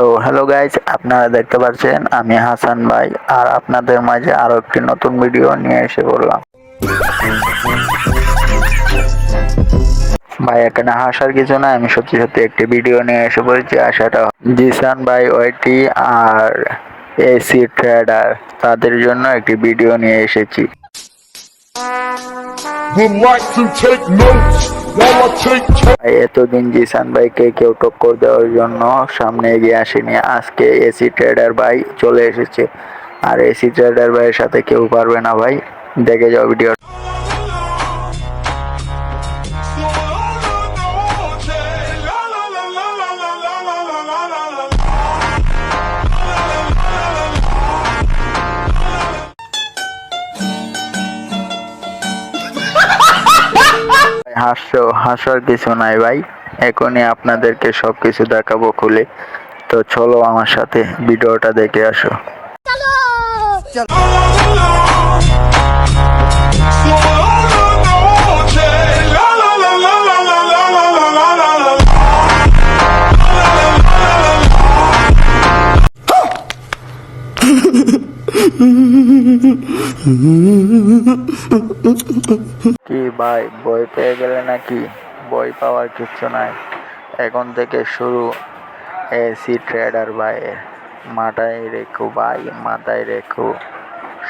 তো hello guys, আপনারা দেখতে পাচ্ছেন আমি হাসান ভাই, আর আপনাদের মাঝে আরো একটি নতুন ভিডিও নিয়ে এসে বললাম। ভাই এখানে হাসার কিছু না, আমি সত্যি সত্যি একটি ভিডিও নিয়ে এসে বলছি। আশাটা জিসান ভাই ওইটি আর এসি ট্রেডার তাদের জন্য একটি ভিডিও নিয়ে এসেছি। এতদিন জিসান ভাইকে কেউ টক্কর দেওয়ার জন্য সামনে এগিয়ে আসেনি, আজকে এসি ট্রেডার ভাই চলে এসেছে, আর এসি ট্রেডার ভাইয়ের সাথে কেউ পারবে না। ভাই দেখে যাও ভিডিও। হাসার কিছু নাই ভাই, এখনই আপনাদেরকে সবকিছু দেখাবো খুলে। তো চলো আমার সাথে ভিডিওটা দেখে আসো। কি ভাই, বই পেয়ে গেলে নাকি? বই পাওয়ার কিছু নাই, এখন থেকে শুরু এসি ট্রেডার ভাইয়ের। মাথায় রেখো ভাই, মাথায় রেখো,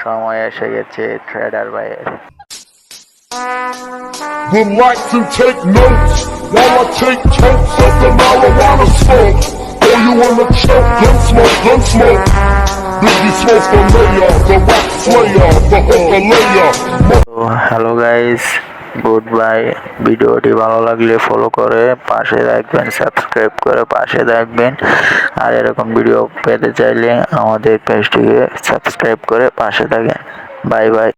সময় এসে গেছে ট্রেডার ভাইয়ের। Would like to take notes while I take totes of the marijuana smoke. Oh, you wanna choke? Gun smoke, gun smoke. Biggie smoke the layer, the rock slayer, the hooker layer. Hello guys, good bye. ভিডিওটি ভালো লাগলে follow করে পাশে রাখবেন, subscribe করে পাশে রাখবেন, আর এরকম ভিডিও পেতে চাইলে আমাদের পেজটিকে সাবস্ক্রাইব করে পাশে থাকেন। Bye bye.